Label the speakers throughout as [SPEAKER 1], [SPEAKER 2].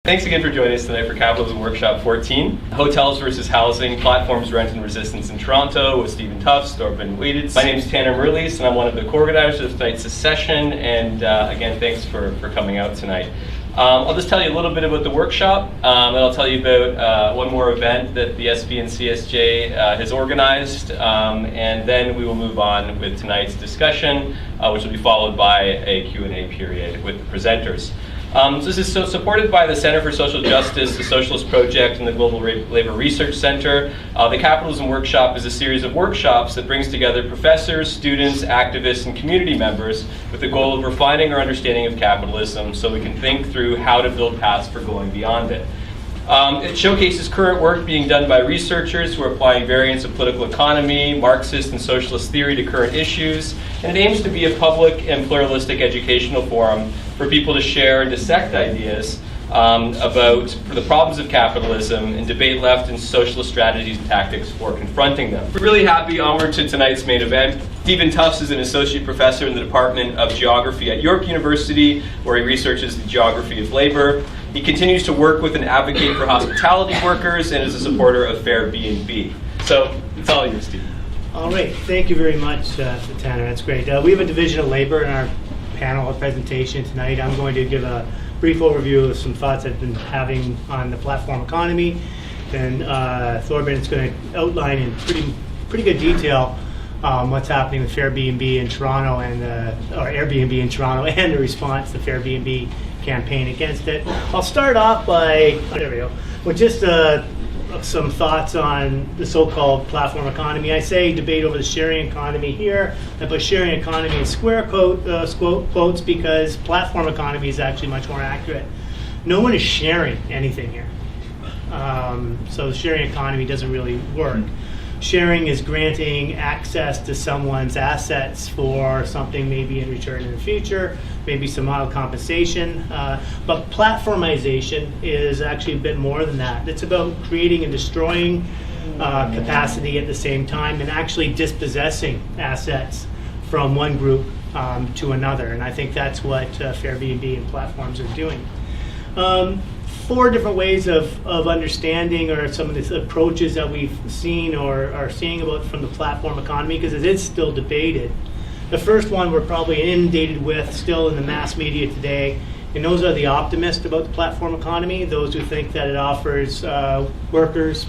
[SPEAKER 1] Thanks again for joining us tonight for Capitalism Workshop 14, Hotels versus Housing, Platforms, Rent and Resistance in Toronto with Stephen Tufts, Thorben Wieditz. My name is Tanner Mirrlees and I'm one of the co-organizers of tonight's session, and again, thanks for coming out tonight. I'll just tell you a little bit about the workshop, and I'll tell you about one more event that the SB and CSJ has organized, and then we will move on with tonight's discussion, which will be followed by a Q&A period with the presenters. So this is supported by the Center for Social Justice, the Socialist Project, and the Global Labor Research Center. The Capitalism Workshop is a series of workshops that brings together professors, students, activists, and community members with the goal of refining our understanding of capitalism so we can think through how to build paths for going beyond it. It showcases current work being done by researchers who are applying variants of political economy, Marxist and socialist theory to current issues, and it aims to be a public and pluralistic educational forum for people to share and dissect ideas about the problems of capitalism and debate left and socialist strategies and tactics for confronting them. We're really happy. Onward to tonight's main event. Stephen Tufts is an associate professor in the Department of Geography at York University, where he researches the geography of labor. He continues to work with and advocate for hospitality workers and is a supporter of AirBnB. So it's all yours, Stephen.
[SPEAKER 2] All right, thank you very much, Tanner. That's great. We have a division of labor in our panel presentation tonight. I'm going to give a brief overview of some thoughts I've been having on the platform economy. Then Thorben is going to outline in pretty good detail what's happening with Airbnb in Toronto or Airbnb in Toronto and the response to the Airbnb campaign against it. I'll start off with just some thoughts on the so-called platform economy. I say debate over the sharing economy here. I put sharing economy in square quotes because platform economy is actually much more accurate. No one is sharing anything here. So the sharing economy doesn't really work. Sharing is granting access to someone's assets for something maybe in return in the future, maybe some mild compensation. But platformization is actually a bit more than that. It's about creating and destroying capacity at the same time and actually dispossessing assets from one group to another. And I think that's what Airbnb and platforms are doing. Four different ways of understanding or some of the approaches that we've seen or are seeing about from the platform economy, because it is still debated. The first one we're probably inundated with still in the mass media today, and those are the optimists about the platform economy, those who think that it offers workers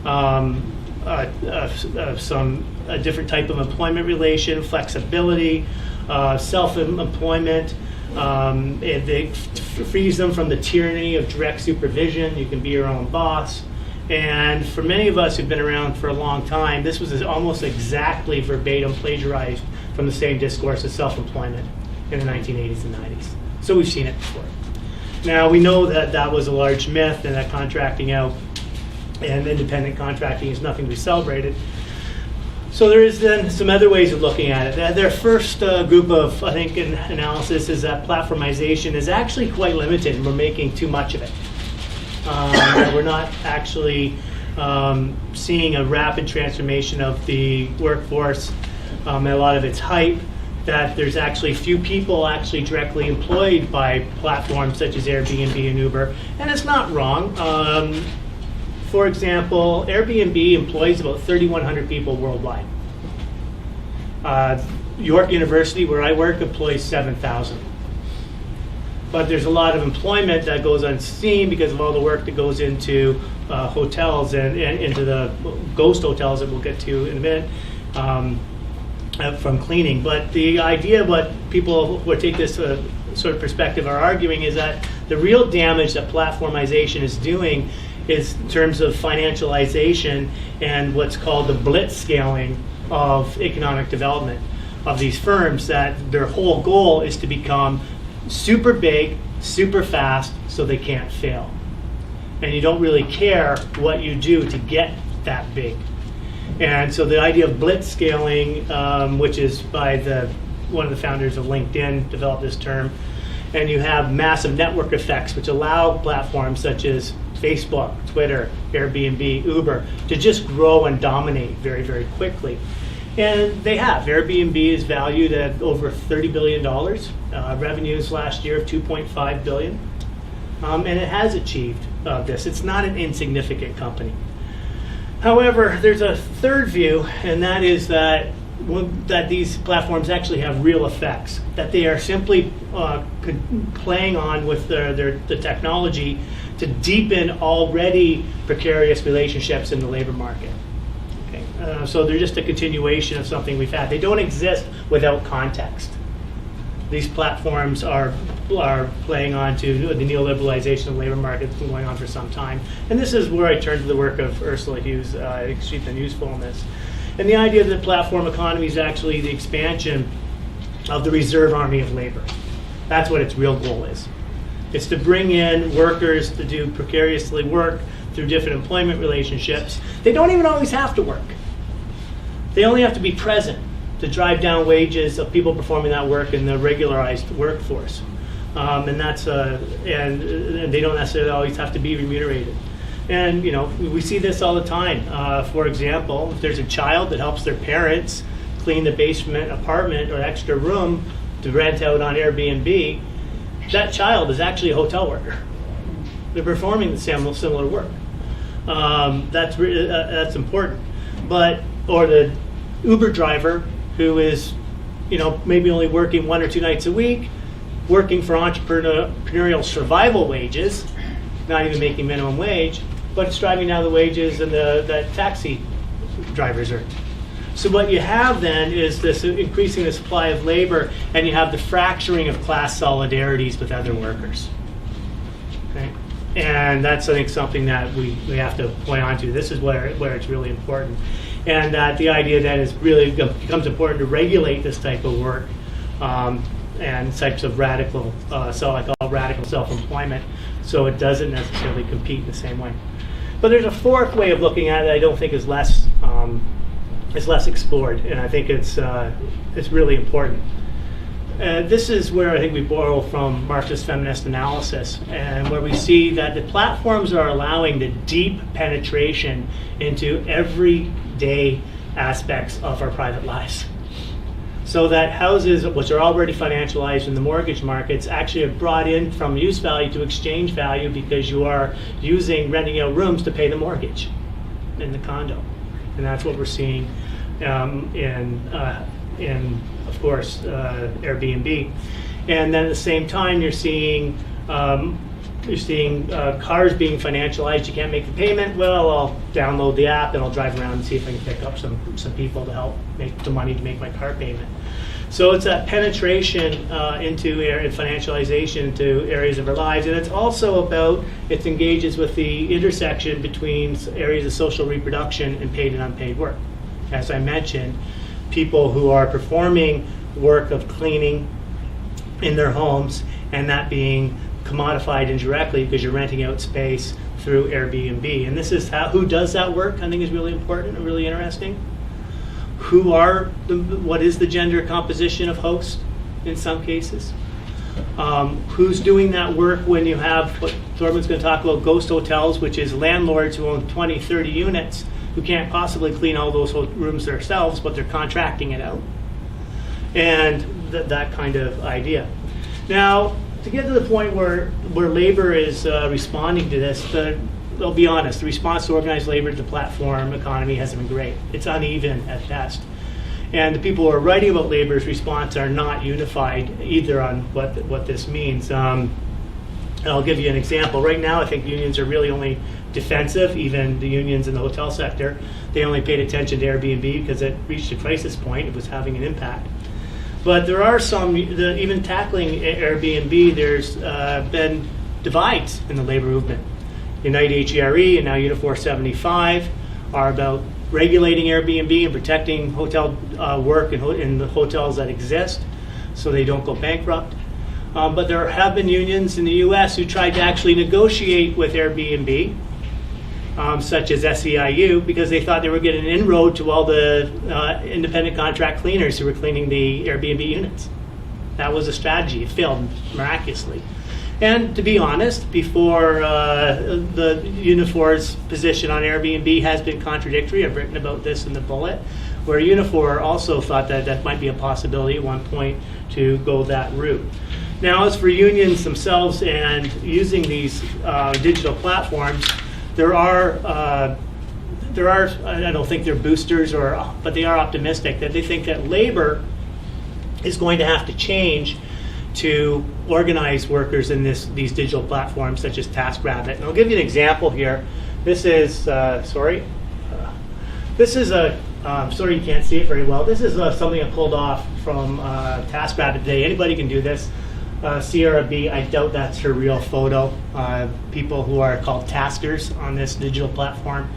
[SPEAKER 2] a different type of employment relation, flexibility, self-employment. It frees them from the tyranny of direct supervision. You can be your own boss. And for many of us who've been around for a long time, this was almost exactly verbatim plagiarized from the same discourse of self-employment in the 1980s and 90s. So we've seen it before. Now we know that that was a large myth and that contracting out and independent contracting is nothing to be celebrated. So there is then some other ways of looking at it. Their first group of, I think, analysis is that platformization is actually quite limited and we're making too much of it. That we're not actually seeing a rapid transformation of the workforce and a lot of its hype, that there's actually few people actually directly employed by platforms such as Airbnb and Uber, and it's not wrong. For example, Airbnb employs about 3,100 people worldwide. York University, where I work, employs 7,000. But there's a lot of employment that goes unseen because of all the work that goes into hotels and into the ghost hotels that we'll get to in a minute from cleaning. But the idea, what people who take this sort of perspective are arguing, is that the real damage that platformization is doing is in terms of financialization and what's called the blitz scaling of economic development of these firms, that their whole goal is to become super big, super fast, so they can't fail. And you don't really care what you do to get that big. And so the idea of blitz scaling, which is by one of the founders of LinkedIn, developed this term, and you have massive network effects which allow platforms such as Facebook, Twitter, Airbnb, Uber to just grow and dominate very, very quickly. And they have. Airbnb is valued at over $30 billion. Revenues last year of $2.5 billion. and it has achieved this. It's not an insignificant company. However, there's a third view, and that is that these platforms actually have real effects, that they are simply playing on with the technology to deepen already precarious relationships in the labor market. Okay? So they're just a continuation of something we've had. They don't exist without context. These platforms are playing on to the neoliberalization of the labor market that's been going on for some time. And this is where I turn to the work of Ursula Hughes, Strength and Usefulness. And the idea of the platform economy is actually the expansion of the reserve army of labor. That's what its real goal is. It's to bring in workers to do precariously work through different employment relationships. They don't even always have to work. They only have to be present to drive down wages of people performing that work in the regularized workforce. And they don't necessarily always have to be remunerated. And we see this all the time. For example, if there's a child that helps their parents clean the basement apartment or extra room to rent out on Airbnb, that child is actually a hotel worker. They're performing the similar work. That's important. Or the Uber driver who is, maybe only working 1 or 2 nights a week, working for entrepreneurial survival wages, not even making minimum wage, but it's driving down the wages and that taxi drivers earn. So what you have then is this increasing the supply of labor, and you have the fracturing of class solidarities with other workers. Okay? And that's, I think, something that we have to point on to. This is where it's really important. And that the idea that it really becomes important to regulate this type of work and types of radical, so I call radical self-employment, so it doesn't necessarily compete in the same way. But there's a fourth way of looking at it that I don't think is less explored, and I think it's really important. This is where I think we borrow from Marxist feminist analysis, and where we see that the platforms are allowing the deep penetration into everyday aspects of our private lives. So that houses, which are already financialized in the mortgage markets, actually are brought in from use value to exchange value because you are renting out rooms to pay the mortgage in the condo. And that's what we're seeing in of course, Airbnb. And then at the same time, you're seeing cars being financialized. You can't make the payment. Well, I'll download the app and I'll drive around and see if I can pick up some people to help make the money to make my car payment. So it's that penetration into financialization into areas of our lives, and it's also about, it engages with the intersection between areas of social reproduction and paid and unpaid work. As I mentioned, people who are performing work of cleaning in their homes, and that being commodified indirectly because you're renting out space through Airbnb. And this is who does that work, I think, is really important and really interesting. What is the gender composition of hosts in some cases? Who's doing that work when you have what Thorben's going to talk about, ghost hotels, which is landlords who own 20, 30 units who can't possibly clean all those rooms themselves, but they're contracting it out. And that kind of idea. Now, to get to the point where labor is responding to this, I'll be honest, the response to organized labor to the platform economy hasn't been great. It's uneven at best. And the people who are writing about labor's response are not unified either on what this means. And I'll give you an example. Right now, I think unions are really only defensive, even the unions in the hotel sector. They only paid attention to Airbnb because it reached a crisis point. It was having an impact. But there are some, even tackling Airbnb, there's been divides in the labor movement. Unite HERE and now Unifor 75 are about regulating Airbnb and protecting hotel work in the hotels that exist so they don't go bankrupt. But there have been unions in the US who tried to actually negotiate with Airbnb, such as SEIU, because they thought they were getting an inroad to all the independent contract cleaners who were cleaning the Airbnb units. That was a strategy. It failed miraculously. And to be honest, before the Unifor's position on Airbnb has been contradictory. I've written about this in the bullet, where Unifor also thought that might be a possibility at one point to go that route. Now, as for unions themselves and using these digital platforms, there are, I don't think they're boosters, but they are optimistic that they think that labor is going to have to change to organize workers in these digital platforms such as TaskRabbit. And I'll give you an example here. This is, sorry you can't see it very well. This is something I pulled off from TaskRabbit today. Anybody can do this. Sierra B, I doubt that's her real photo. People who are called taskers on this digital platform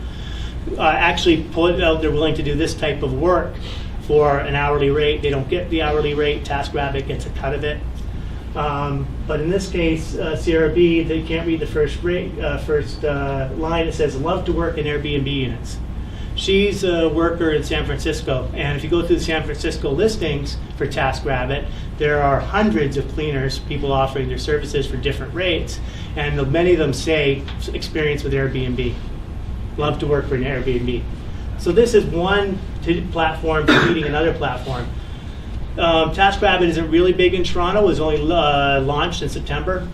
[SPEAKER 2] actually put out they're willing to do this type of work for an hourly rate. They don't get the hourly rate. TaskRabbit gets a cut of it. But in this case, Sierra B, they can't read the first line. It says, love to work in Airbnb units. She's a worker in San Francisco, and if you go through the San Francisco listings for TaskRabbit, there are hundreds of cleaners, people offering their services for different rates, and many of them say experience with Airbnb. Love to work for an Airbnb. So this is one platform competing another platform. TaskRabbit isn't really big in Toronto. It was only launched in September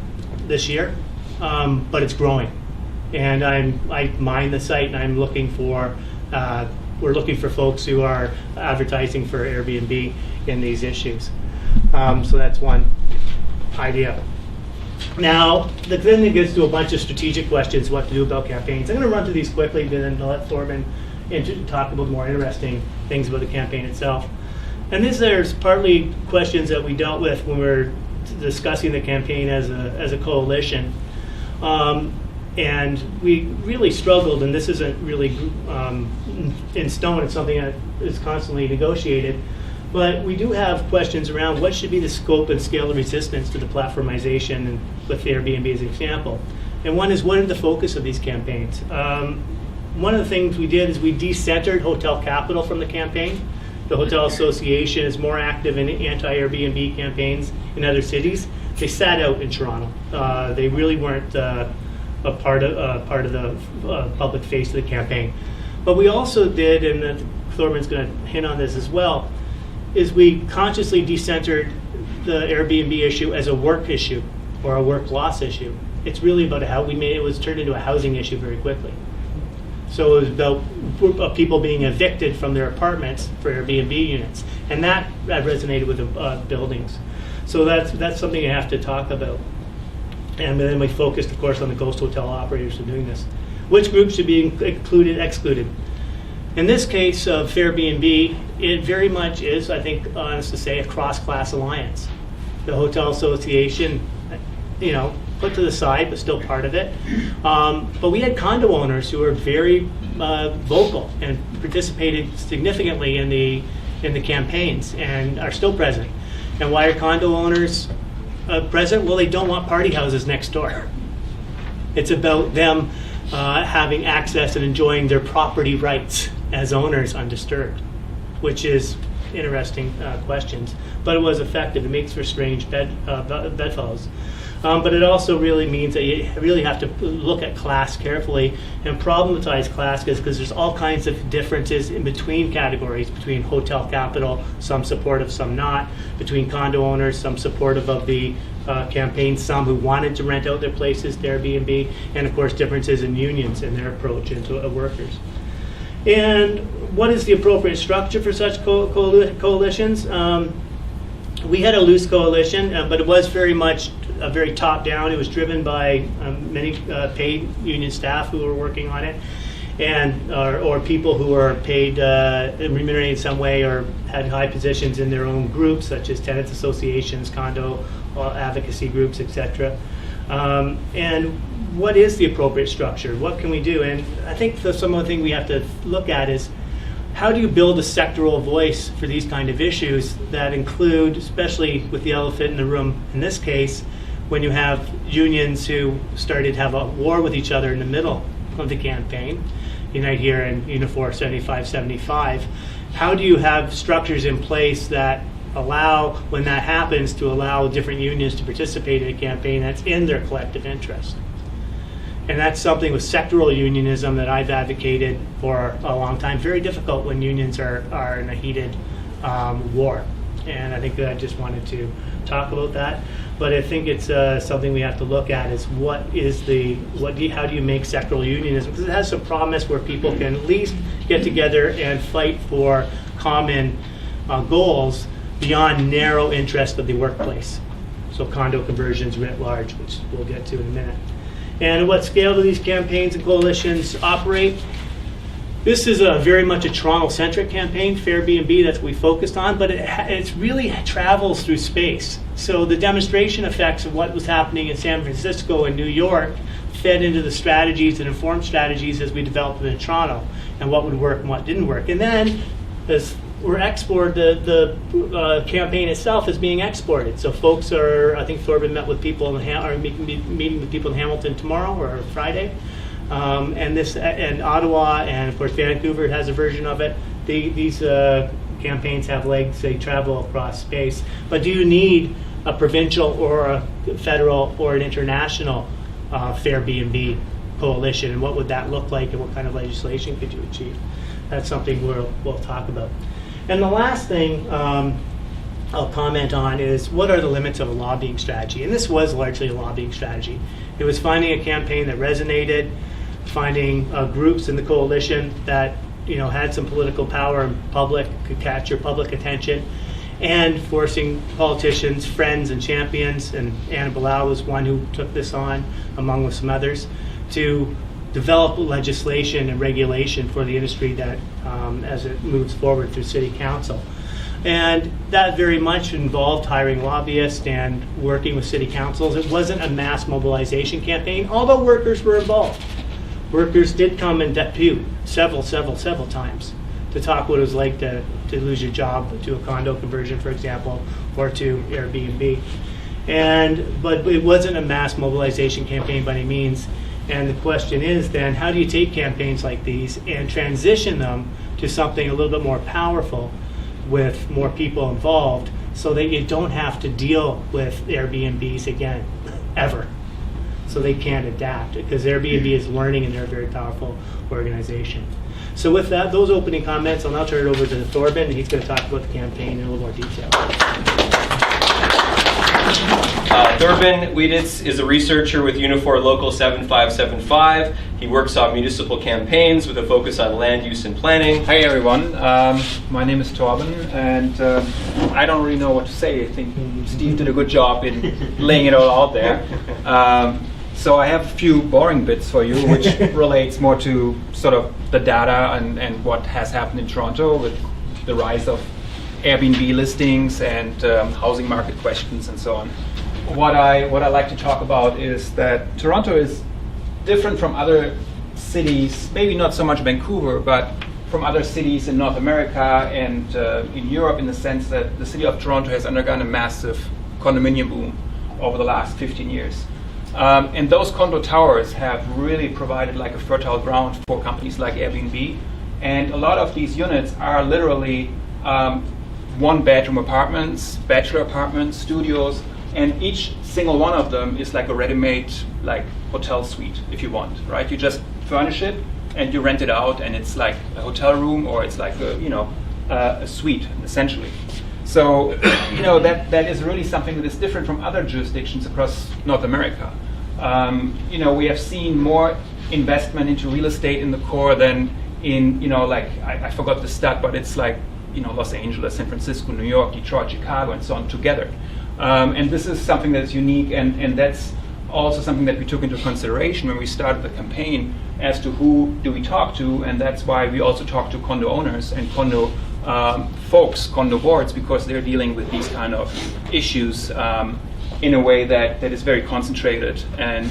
[SPEAKER 2] this year, but it's growing. And I mine the site, and I'm looking for we're looking for folks who are advertising for Airbnb in these issues. So that's one idea. Now, then it gets to a bunch of strategic questions, what to do about campaigns. I'm going to run through these quickly, and then let Thorben talk about more interesting things about the campaign itself. And there's partly questions that we dealt with when we were discussing the campaign as a coalition. And we really struggled, and this isn't really in stone, it's something that is constantly negotiated, but we do have questions around what should be the scope and scale of resistance to the platformization, and with Airbnb as an example. And one is, what are the focus of these campaigns? One of the things we did is we decentered Hotel Capital from the campaign. The Hotel Association is more active in anti-Airbnb campaigns in other cities. They sat out in Toronto. They really weren't a part of the public face of the campaign. But we also did, and Thorben's going to hint on this as well, is we consciously decentered the Airbnb issue as a work issue or a work loss issue. It's really about how it was turned into a housing issue very quickly. So it was about people being evicted from their apartments for Airbnb units, and that resonated with the buildings. So that's something you have to talk about. And then we focused, of course, on the ghost hotel operators who are doing this. Which groups should be included, excluded? In this case of Airbnb, it very much is, I think, honest to say, a cross-class alliance. The Hotel Association, put to the side, but still part of it. But we had condo owners who were very vocal and participated significantly in the campaigns and are still present. And why are condo owners present? Well, they don't want party houses next door. It's about them having access and enjoying their property rights as owners undisturbed, which is interesting questions. But it was effective. It makes for strange bedfellows. But it also really means that you really have to look at class carefully and problematize class, because there's all kinds of differences in between categories, between Hotel Capital, some supportive, some not, between condo owners, some supportive of the campaign, some who wanted to rent out their places to Airbnb, and of course differences in unions and their approach into workers. And what is the appropriate structure for such coalitions? We had a loose coalition, but it was very much very top-down. It was driven by many paid union staff who were working on it, and or people who were paid remunerated in some way or had high positions in their own groups, such as tenants associations, condo advocacy groups, etc. And what is the appropriate structure? What can we do? And I think some of the thing we have to look at is, how do you build a sectoral voice for these kind of issues that include, especially with the elephant in the room in this case, when you have unions who started to have a war with each other in the middle of the campaign, Unite Here and Unifor 75-75, how do you have structures in place that allow, when that happens, to allow different unions to participate in a campaign that's in their collective interest? And that's something with sectoral unionism that I've advocated for a long time. Very difficult when unions are in a heated war. And I think that I just wanted to talk about that. But I think it's something we have to look at is how do you make sectoral unionism? Because it has a promise where people can at least get together and fight for common goals beyond narrow interest of the workplace. So condo conversions writ large, which we'll get to in a minute. And at what scale do these campaigns and coalitions operate? This is very much a Toronto-centric campaign, AirBnB, that's what we focused on, but it really travels through space. So the demonstration effects of what was happening in San Francisco and New York fed into the strategies and informed strategies as we developed them in Toronto, and what would work and what didn't work. And then, as we're exported, the campaign itself is being exported. So folks I think Thorben met with people meeting with people in Hamilton tomorrow or Friday. And Ottawa and of course Vancouver has a version of it. These campaigns have legs; they travel across space. But do you need a provincial or a federal or an international AirBnB coalition? And what would that look like? And what kind of legislation could you achieve? That's something we'll talk about. And the last thing I'll comment on is what are the limits of a lobbying strategy? And this was largely a lobbying strategy. It was finding a campaign that resonated, finding groups in the coalition that had some political power and could capture public attention, and forcing politicians, friends, and champions. And Anna Bilal was one who took this on, along with some others, to develop legislation and regulation for the industry that as it moves forward through City Council. And that very much involved hiring lobbyists and working with city councils. It wasn't a mass mobilization campaign, although workers were involved. Workers did come and debut several times to talk what it was like to lose your job to a condo conversion, for example, or to Airbnb. But it wasn't a mass mobilization campaign by any means. And the question is then, how do you take campaigns like these and transition them to something a little bit more powerful with more people involved, so that you don't have to deal with Airbnbs again, ever. So they can't adapt, because Airbnb is learning and they're a very powerful organization. So with that, those opening comments, I'll now turn it over to Thorben, and he's going to talk about the campaign in a little more detail.
[SPEAKER 1] Thorben Wieditz is a researcher with Unifor Local 7575. He works on municipal campaigns with a focus on land use and planning.
[SPEAKER 3] Hi everyone, my name is Thorben, and I don't really know what to say. I think Steve did a good job in laying it all out there. So I have a few boring bits for you, which relates more to sort of the data and what has happened in Toronto with the rise of Airbnb listings and housing market questions and so on. What I like to talk about is that Toronto is different from other cities, maybe not so much Vancouver, but from other cities in North America and in Europe, in the sense that the city of Toronto has undergone a massive condominium boom over the last 15 years. And those condo towers have really provided like a fertile ground for companies like Airbnb. And a lot of these units are literally one-bedroom apartments, bachelor apartments, studios, and each single one of them is like a ready-made like hotel suite, if you want, right? You just furnish it and you rent it out, and it's like a hotel room, or it's like a suite, essentially. So that is really something that is different from other jurisdictions across North America. We have seen more investment into real estate in the core than in I forgot the stat, but it's like Los Angeles, San Francisco, New York, Detroit, Chicago, and so on together. And this is something that's unique, and that's also something that we took into consideration when we started the campaign as to who do we talk to, and that's why we also talk to condo owners and condo folks, condo boards, because they're dealing with these kind of issues in a way that is very concentrated, and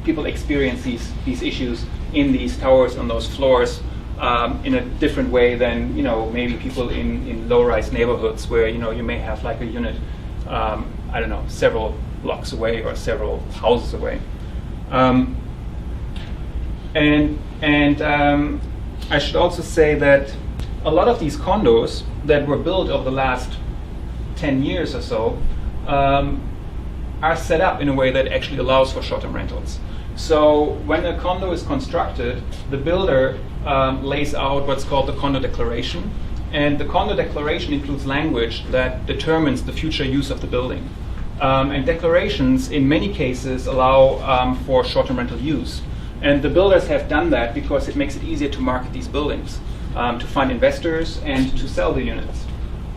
[SPEAKER 3] people experience these issues in these towers on those floors in a different way than maybe people in low-rise neighborhoods where you may have like a unit several blocks away or several houses away. And I should also say that a lot of these condos that were built over the last 10 years or so are set up in a way that actually allows for short-term rentals. So when a condo is constructed, the builder lays out what's called the condo declaration, And the condo declaration includes language that determines the future use of the building. And declarations, in many cases, allow for short-term rental use. And the builders have done that because it makes it easier to market these buildings, to find investors and to sell the units.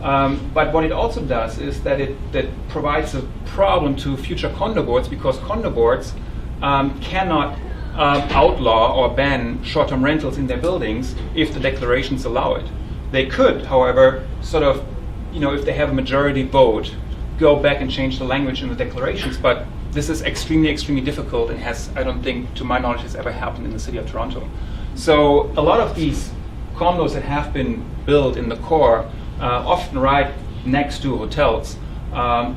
[SPEAKER 3] But what it also does is that it provides a problem to future condo boards, because condo boards cannot outlaw or ban short-term rentals in their buildings if the declarations allow it. They could, however, sort of, if they have a majority vote, go back and change the language in the declarations. But this is extremely, extremely difficult, and has, I don't think, to my knowledge, has ever happened in the city of Toronto. So a lot of these condos that have been built in the core, often right next to hotels, are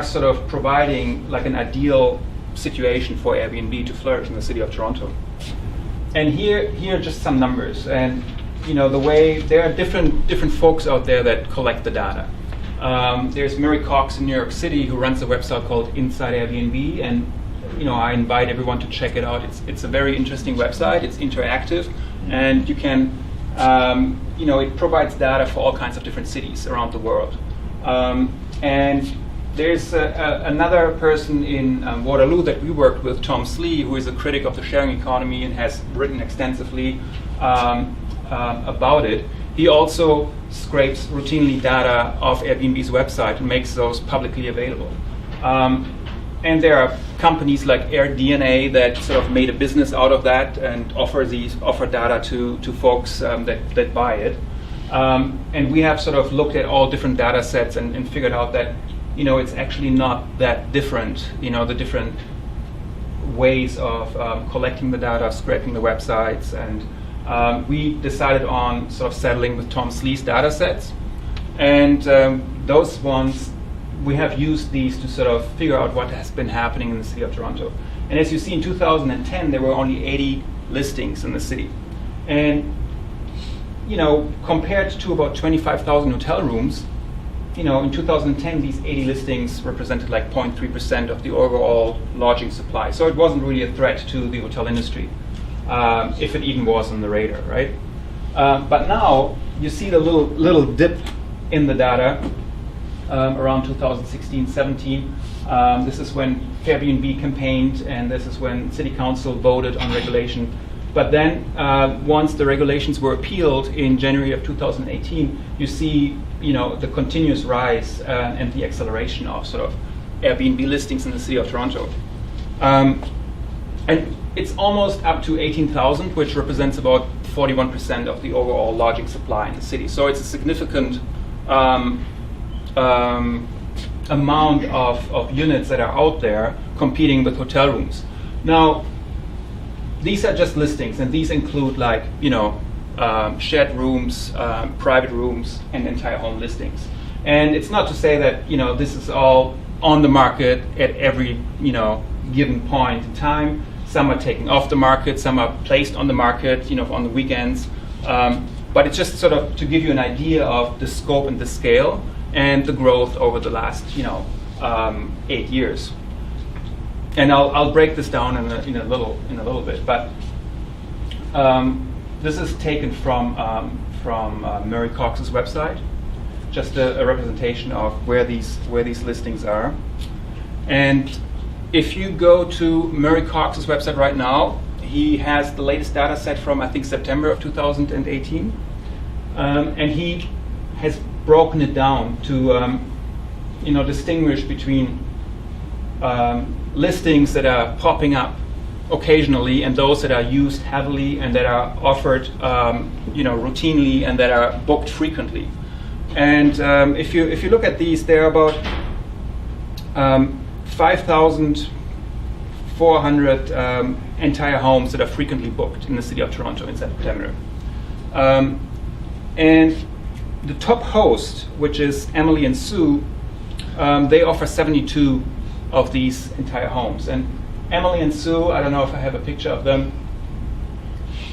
[SPEAKER 3] sort of providing like an ideal situation for Airbnb to flourish in the city of Toronto. And here are just some numbers. And the way there are different folks out there that collect the data. There's Murray Cox in New York City, who runs a website called Inside Airbnb, and I invite everyone to check it out. It's a very interesting website. It's interactive, and you can it provides data for all kinds of different cities around the world. And there's another person in Waterloo that we worked with, Tom Slee, who is a critic of the sharing economy and has written extensively about it. He also scrapes routinely data off Airbnb's website and makes those publicly available. And there are companies like AirDNA that sort of made a business out of that and offer data to folks that buy it. And we have sort of looked at all different data sets and figured out that it's actually not that different. The different ways of collecting the data, scraping the websites, and we decided on sort of settling with Tom Slee's data sets. And those ones, we have used these to sort of figure out what has been happening in the city of Toronto. And as you see, in 2010, there were only 80 listings in the city. And, compared to about 25,000 hotel rooms, in 2010, these 80 listings represented like 0.3% of the overall lodging supply. So it wasn't really a threat to the hotel industry, if it even was on the radar, right? But now you see the little dip in the data around 2016-17. This is when Airbnb campaigned, and this is when City Council voted on regulation. But then, once the regulations were appealed in January of 2018, you see, the continuous rise and the acceleration of sort of Airbnb listings in the city of Toronto. And it's almost up to 18,000, which represents about 41% of the overall lodging supply in the city. So it's a significant amount of units that are out there competing with hotel rooms. Now, these are just listings, and these include like, shared rooms, private rooms, and entire home listings. And it's not to say that, this is all on the market at every, given point in time. Some are taken off the market, some are placed on the market, on the weekends. But it's just sort of to give you an idea of the scope and the scale and the growth over the last, 8 years. And I'll break this down in a little bit. But this is taken from Murray Cox's website, just a representation of where these listings are. And if you go to Murray Cox's website right now, he has the latest data set from, I think, September of 2018. And he has broken it down to distinguish between listings that are popping up occasionally and those that are used heavily and that are offered routinely and that are booked frequently. And if you look at these, there are about 5,400 entire homes that are frequently booked in the city of Toronto in September. And the top host, which is Emily and Sue, they offer 72 of these entire homes. And Emily and Sue, I don't know if I have a picture of them.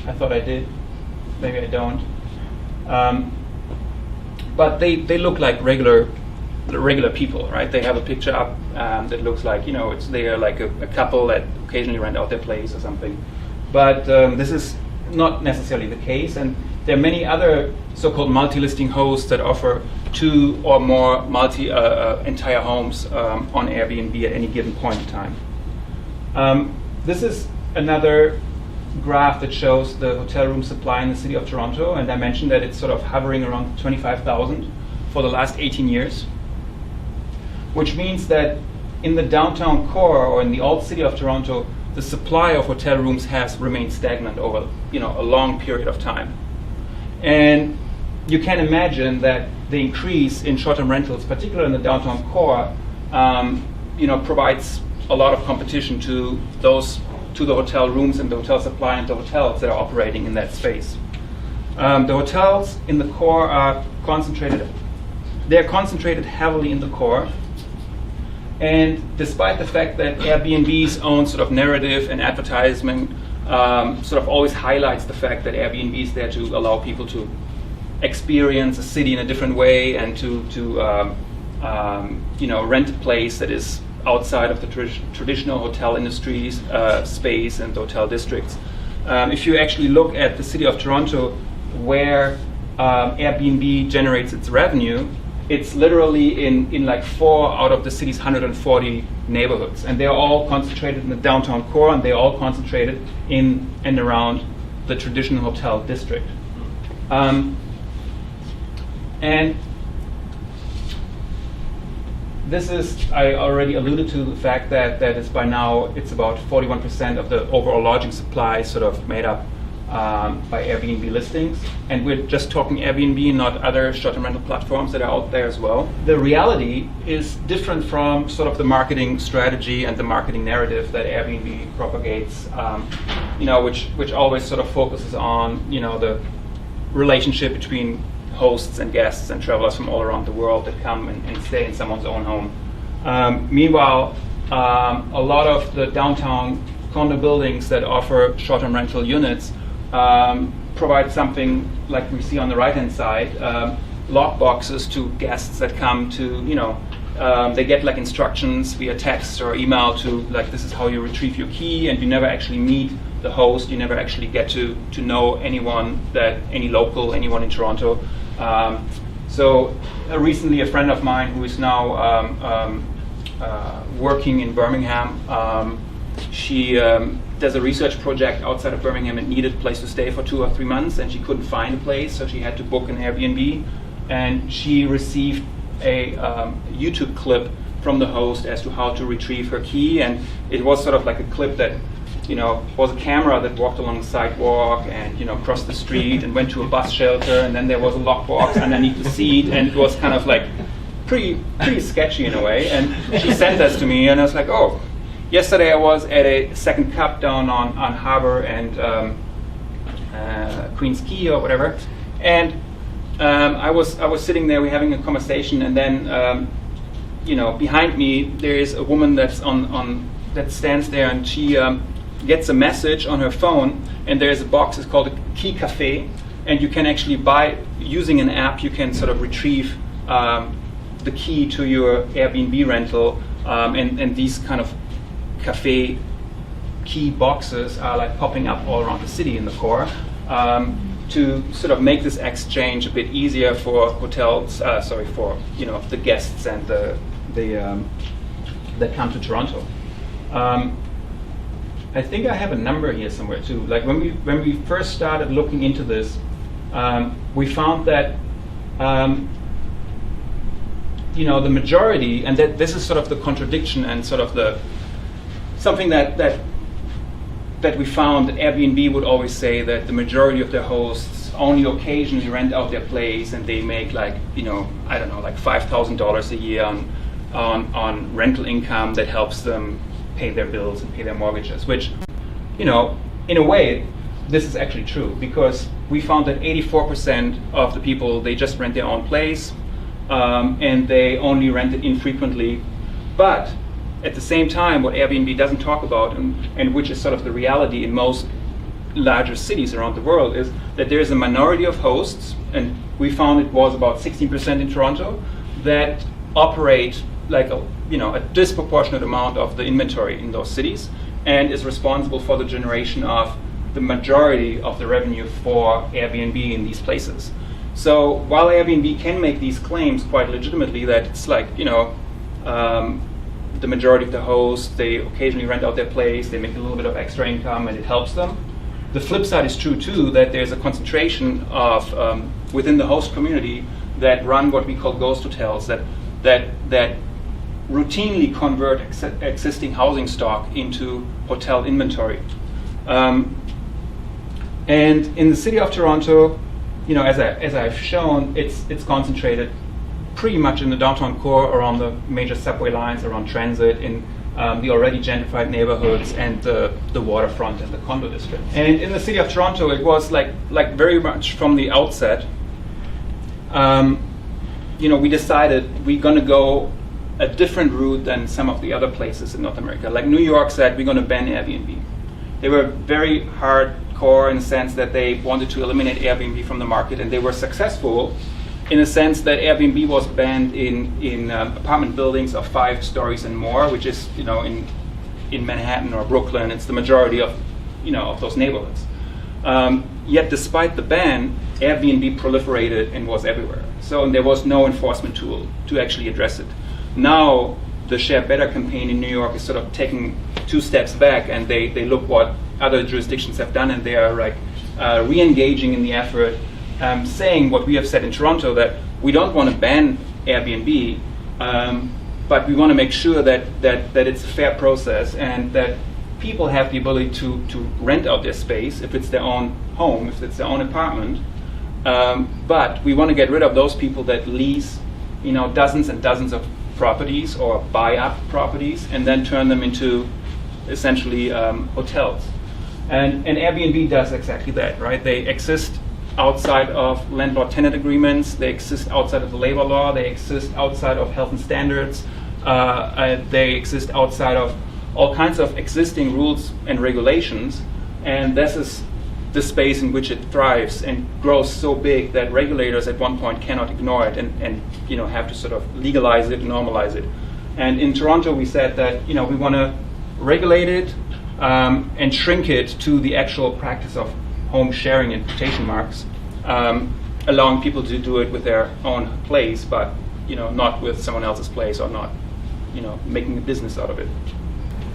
[SPEAKER 3] I thought I did. Maybe I don't. But they look like regular people, right? They have a picture up that looks like, they are like a couple that occasionally rent out their place or something. But this is not necessarily the case. And there are many other so-called multi-listing hosts that offer 2 or more entire homes on Airbnb at any given point in time. This is another graph that shows the hotel room supply in the city of Toronto, and I mentioned that it's sort of hovering around 25,000 for the last 18 years, which means that in the downtown core or in the old city of Toronto, the supply of hotel rooms has remained stagnant over a long period of time. And you can imagine that the increase in short-term rentals, particularly in the downtown core, provides a lot of competition to the hotel rooms and the hotel supply and the hotels that are operating in that space. The hotels in the core are concentrated. They're concentrated heavily in the core. And despite the fact that Airbnb's own sort of narrative and advertisement sort of always highlights the fact that Airbnb is there to allow people to experience a city in a different way and to rent a place that is outside of the traditional hotel industries space and hotel districts. If you actually look at the city of Toronto, where Airbnb generates its revenue, it's literally in like 4 out of the city's 140 neighborhoods, and they're all concentrated in the downtown core, and they're all concentrated in and around the traditional hotel district. And this is, I already alluded to the fact that is by now it's about 41% of the overall lodging supply sort of made up by Airbnb listings, and we're just talking Airbnb, not other short-term rental platforms that are out there as well. The reality is different from sort of the marketing strategy and the marketing narrative that Airbnb propagates, which always sort of focuses on the relationship between hosts and guests and travelers from all around the world that come and stay in someone's own home. Meanwhile, a lot of the downtown condo buildings that offer short-term rental units provide something like we see on the right-hand side, lock boxes to guests that come to, they get like instructions via text or email to like, this is how you retrieve your key, and you never actually meet the host, you never actually get to know anyone anyone in Toronto. So recently a friend of mine who is now working in Birmingham, she does a research project outside of Birmingham and needed a place to stay for 2 or 3 months, and she couldn't find a place, so she had to book an Airbnb, and she received a YouTube clip from the host as to how to retrieve her key, and it was sort of like a clip that was a camera that walked along the sidewalk and crossed the street and went to a bus shelter, and then there was a lockbox underneath the seat, and it was kind of like pretty sketchy in a way. And she sent this to me, and I was like, oh. Yesterday I was at a Second Cup down on Harbour and Queen's Quay or whatever, and I was sitting there, we're having a conversation, and then behind me there is a woman that stands there, and she gets a message on her phone, and there's a box, it's called a Key Cafe, and you can actually using an app, you can sort of retrieve the key to your Airbnb rental, and these kind of cafe key boxes are like popping up all around the city in the core to sort of make this exchange a bit easier for hotels, for the guests and the that come to Toronto. I think I have a number here somewhere too. Like when we first started looking into this, we found that the majority, and that this is sort of the contradiction and sort of something that we found, that Airbnb would always say that the majority of their hosts only occasionally rent out their place, and they make like like $5,000 a year on rental income that helps them pay their bills and pay their mortgages. Which, in a way, this is actually true, because we found that 84% of the people, they just rent their own place, and they only rent it infrequently, but at the same time, what Airbnb doesn't talk about, and which is sort of the reality in most larger cities around the world, is that there is a minority of hosts, and we found it was about 16% in Toronto, that operate like a disproportionate amount of the inventory in those cities, and is responsible for the generation of the majority of the revenue for Airbnb in these places. So while Airbnb can make these claims quite legitimately that it's like, the majority of the hosts, they occasionally rent out their place, they make a little bit of extra income and it helps them. The flip side is true too, that there's a concentration of, within the host community that run what we call ghost hotels, that routinely convert existing housing stock into hotel inventory. And in the city of Toronto, as I've shown, it's concentrated pretty much in the downtown core, around the major subway lines, around transit, in the already gentrified neighborhoods, and the waterfront and the condo district. And in the city of Toronto, it was like very much from the outset. We decided we're going to go a different route than some of the other places in North America. Like New York said, we're going to ban Airbnb. They were very hardcore in the sense that they wanted to eliminate Airbnb from the market, and they were successful in a sense that Airbnb was banned in apartment buildings of 5 stories and more, which is in Manhattan or Brooklyn. It's the majority of of those neighborhoods. Yet despite the ban, Airbnb proliferated and was everywhere. So there was no enforcement tool to actually address it. Now the Share Better campaign in New York is sort of taking 2 steps back, and they look what other jurisdictions have done, and they are like re-engaging in the effort, saying what we have said in Toronto, that we don't want to ban Airbnb, but we want to make sure that it's a fair process and that people have the ability to rent out their space if it's their own home, if it's their own apartment. But we want to get rid of those people that lease dozens and dozens of properties or buy up properties and then turn them into essentially hotels. And Airbnb does exactly that, right? They exist outside of landlord-tenant agreements, they exist outside of the labor law, they exist outside of health and standards, they exist outside of all kinds of existing rules and regulations, and this is the space in which it thrives and grows so big that regulators at one point cannot ignore it and have to sort of legalize it, normalize it. And in Toronto we said that we want to regulate it and shrink it to the actual practice of home sharing in quotation marks, allowing people to do it with their own place, but not with someone else's place, or not making a business out of it.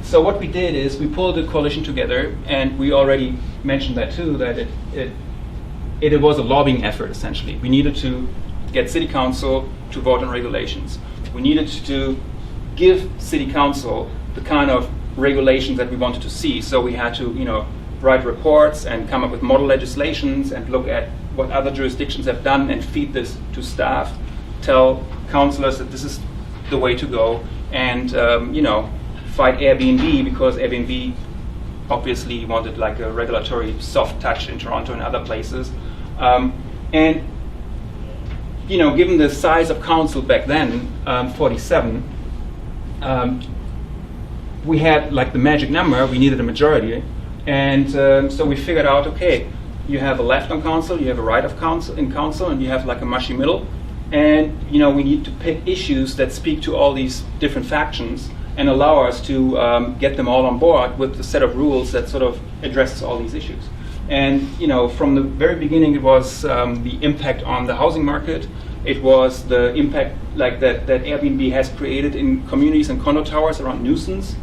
[SPEAKER 3] So what we did is we pulled a coalition together, and we already mentioned that too, that it was a lobbying effort essentially. We needed to get City Council to vote on regulations. We needed to give City Council the kind of regulations that we wanted to see. So we had to write reports and come up with model legislations and look at what other jurisdictions have done and feed this to staff, tell councillors that this is the way to go, and fight Airbnb, because Airbnb obviously wanted like a regulatory soft touch in Toronto and other places. And given the size of council back then, 47, we had like the magic number, we needed a majority. And so we figured out, okay, you have a left on council, you have a right of council in council, and you have like a mushy middle. And we need to pick issues that speak to all these different factions and allow us to get them all on board with a set of rules that sort of addresses all these issues. And from the very beginning, it was the impact on the housing market. It was the impact like that Airbnb has created in communities and condo towers around nuisance,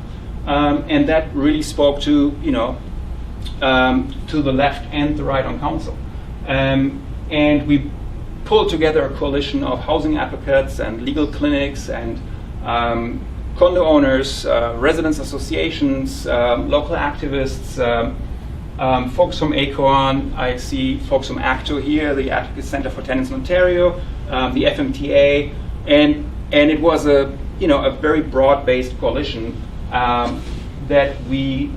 [SPEAKER 3] and that really spoke to the left and the right on council. And we pulled together a coalition of housing advocates and legal clinics and condo owners, residents associations, local activists, folks from ACORN. I see folks from ACTO here, the Advocacy Centre for Tenants in Ontario, the FMTA, and it was a very broad-based coalition that we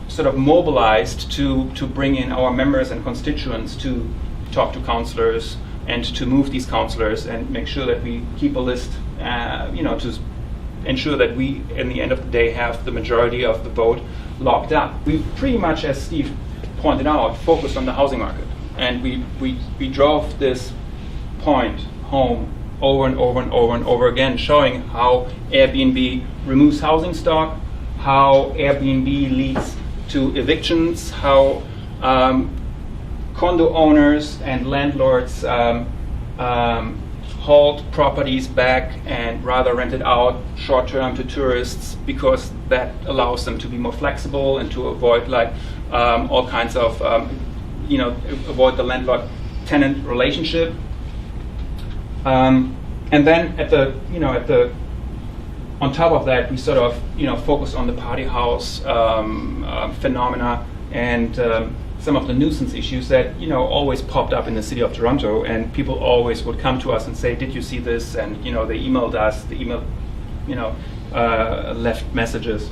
[SPEAKER 3] sort of mobilized to bring in our members and constituents to talk to councillors and to move these councillors and make sure that we keep a list, to ensure that we, in the end of the day, have the majority of the vote locked up. We pretty much, as Steve pointed out, focused on the housing market, and we drove this point home over and over and over and over again, showing how Airbnb removes housing stock, how Airbnb leads to evictions, how condo owners and landlords hold properties back and rather rent it out short-term to tourists because that allows them to be more flexible and to avoid all kinds of avoid the landlord-tenant relationship. And then on top of that, we sort of focus on the party house phenomena and some of the nuisance issues that always popped up in the city of Toronto, and people always would come to us and say, "Did you see this?" And they emailed us, left messages,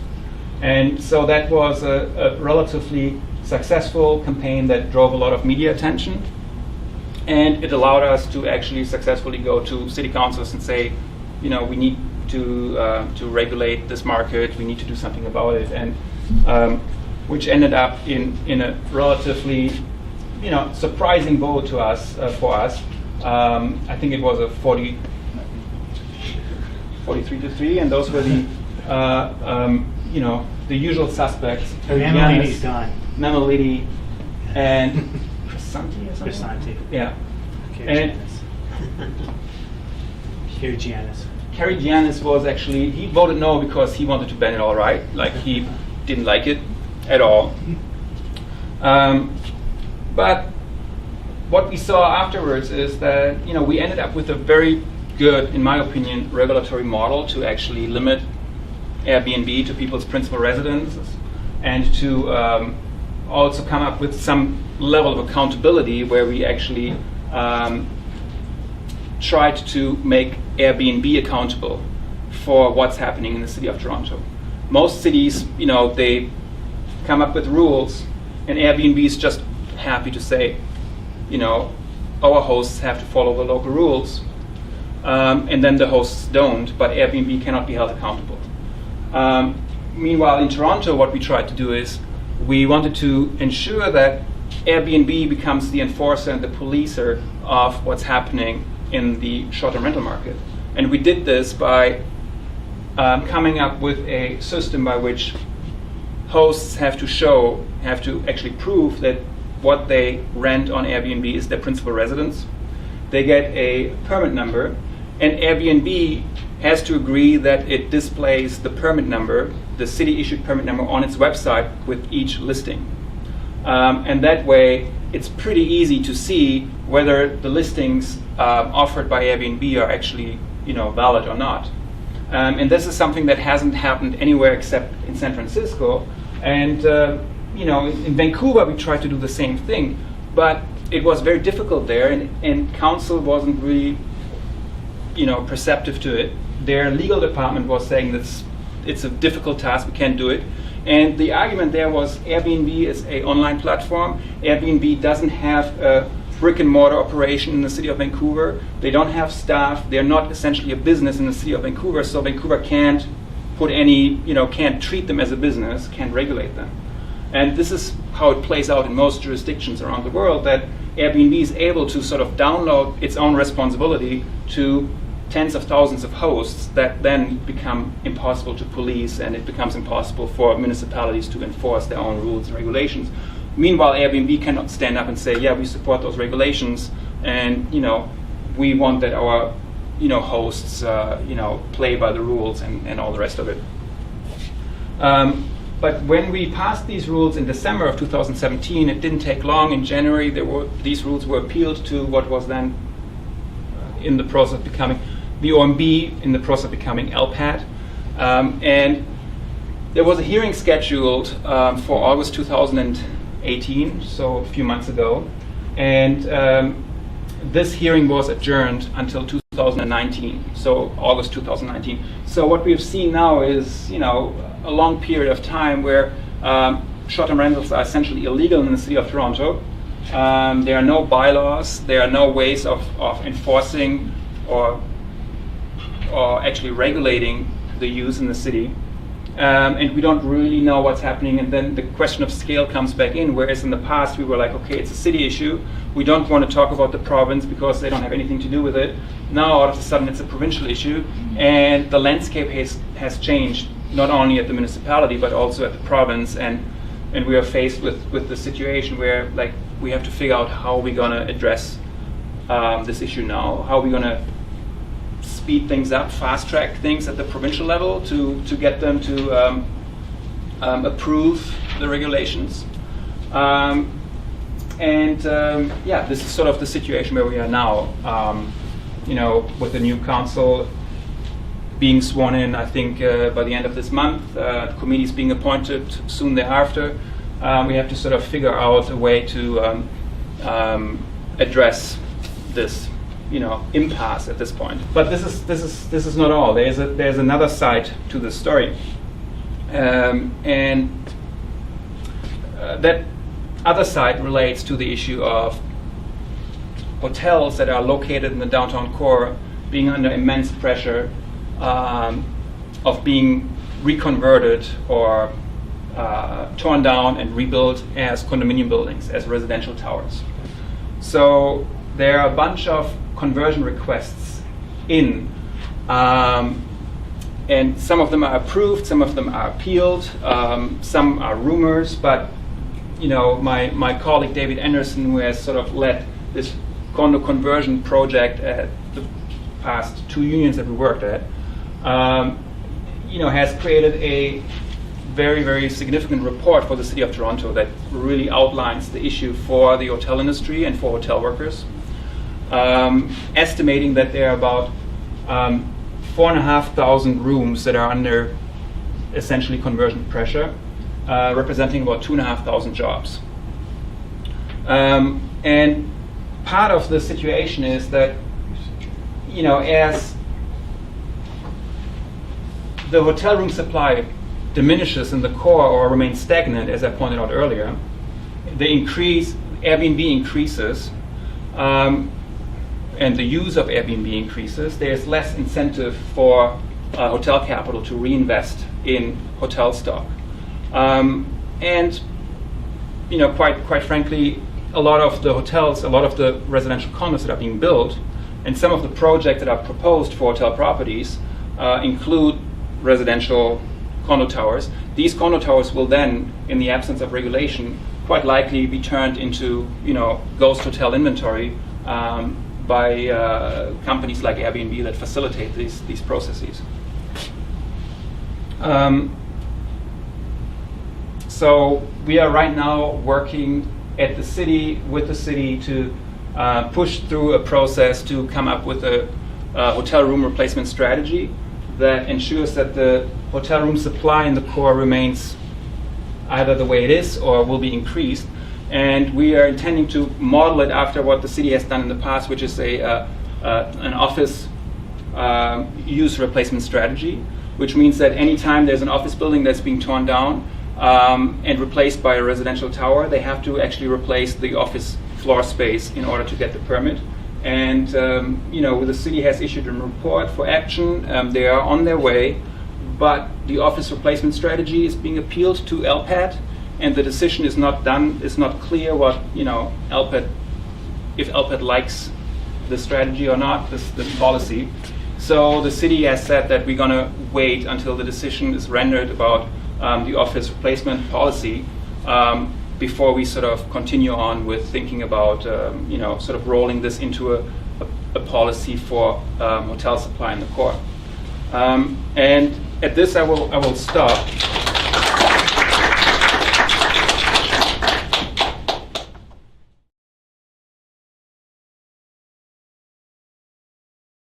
[SPEAKER 3] and so that was a relatively successful campaign that drove a lot of media attention, and it allowed us to actually successfully go to city councils and say, we need to regulate this market, we need to do something about it, and which ended up in a relatively surprising vote to us for us. I think it was a 43-3, and those were the the usual suspects. Mirrlees and
[SPEAKER 2] Crisanti.
[SPEAKER 3] Yeah.
[SPEAKER 2] Kerry
[SPEAKER 3] Giannis was actually, he voted no because he wanted to ban it outright. He didn't like it at all. But what we saw afterwards is that we ended up with a very good, in my opinion, regulatory model to actually limit Airbnb to people's principal residences, and to also come up with some level of accountability where we actually tried to make Airbnb accountable for what's happening in the city of Toronto. Most cities, they come up with rules, and Airbnb is just happy to say, our hosts have to follow the local rules, and then the hosts don't, but Airbnb cannot be held accountable. Meanwhile, in Toronto, what we tried to do is we wanted to ensure that Airbnb becomes the enforcer and the policer of what's happening in the short-term rental market. And we did this by coming up with a system by which hosts have to actually prove that what they rent on Airbnb is their principal residence. They get a permit number, and Airbnb has to agree that it displays the permit number, the city-issued permit number, on its website with each listing. And that way, it's pretty easy to see whether the listings offered by Airbnb are actually, valid or not. And this is something that hasn't happened anywhere except in San Francisco. And in Vancouver, we tried to do the same thing, but it was very difficult there, and council wasn't really, perceptive to it. Their legal department was saying that it's a difficult task, we can't do it. And the argument there was Airbnb is an online platform. Airbnb doesn't have a brick and mortar operation in the city of Vancouver. They don't have staff. They're not essentially a business in the city of Vancouver. So Vancouver can't can't treat them as a business, can't regulate them. And this is how it plays out in most jurisdictions around the world, that Airbnb is able to sort of download its own responsibility to tens of thousands of hosts that then become impossible to police, and it becomes impossible for municipalities to enforce their own rules and regulations. Meanwhile, Airbnb cannot stand up and say, yeah, we support those regulations, and we want that our hosts play by the rules and all the rest of it. But when we passed these rules in December of 2017, it didn't take long. In January, these rules were appealed to what was then in the process of becoming the OMB, in the process of becoming LPAT. And there was a hearing scheduled for August 2018, so a few months ago. And this hearing was adjourned until 2019, so August 2019. So what we've seen now is, a long period of time where short-term rentals are essentially illegal in the city of Toronto. There are no bylaws, there are no ways of enforcing or actually regulating the use in the city. And we don't really know what's happening, and then the question of scale comes back in, whereas in the past we were like, okay, it's a city issue, we don't want to talk about the province because they don't have anything to do with it. Now all of a sudden it's a provincial issue, and the landscape has changed, not only at the municipality but also at the province, and and we are faced with the situation where like we have to figure out how we're going to address this issue now, how we're going to speed things up, fast track things at the provincial level to get them to approve the regulations. This is sort of the situation where we are now. With the new council being sworn in, I think by the end of this month, committees being appointed soon thereafter. We have to sort of figure out a way to address this, impasse at this point. But this is not all. There's another side to the story, that other side relates to the issue of hotels that are located in the downtown core being under immense pressure of being reconverted or torn down and rebuilt as condominium buildings, as residential towers. So there are a bunch of conversion requests in, and some of them are approved, some of them are appealed, some are rumors, but my colleague David Anderson, who has sort of led this condo conversion project at the past 2 unions that we worked at, has created a very, very significant report for the City of Toronto that really outlines the issue for the hotel industry and for hotel workers, estimating that there are about 4,500 rooms that are under essentially conversion pressure, representing about 2,500 jobs. And part of the situation is that, as the hotel room supply diminishes in the core or remains stagnant, as I pointed out earlier, Airbnb increases, and the use of Airbnb increases. There's less incentive for hotel capital to reinvest in hotel stock. Quite frankly, a lot of the hotels, a lot of the residential condos that are being built, and some of the projects that are proposed for hotel properties include residential condo towers. These condo towers will then, in the absence of regulation, quite likely be turned into, ghost hotel inventory by companies like Airbnb that facilitate these processes. So we are right now working at the city, with the city, to push through a process to come up with a hotel room replacement strategy that ensures that the hotel room supply in the core remains either the way it is or will be increased. And we are intending to model it after what the city has done in the past, which is an office use replacement strategy, which means that anytime there's an office building that's being torn down and replaced by a residential tower, they have to actually replace the office floor space in order to get the permit. And the city has issued a report for action. They are on their way, but the office replacement strategy is being appealed to LPAT, and the decision is not done. It's not clear what LPAT, if LPAT likes the strategy or not, this policy. So the city has said that we're going to wait until the decision is rendered about the office replacement policy before we sort of continue on with thinking about sort of rolling this into a policy for hotel supply in the core. And at this I will stop.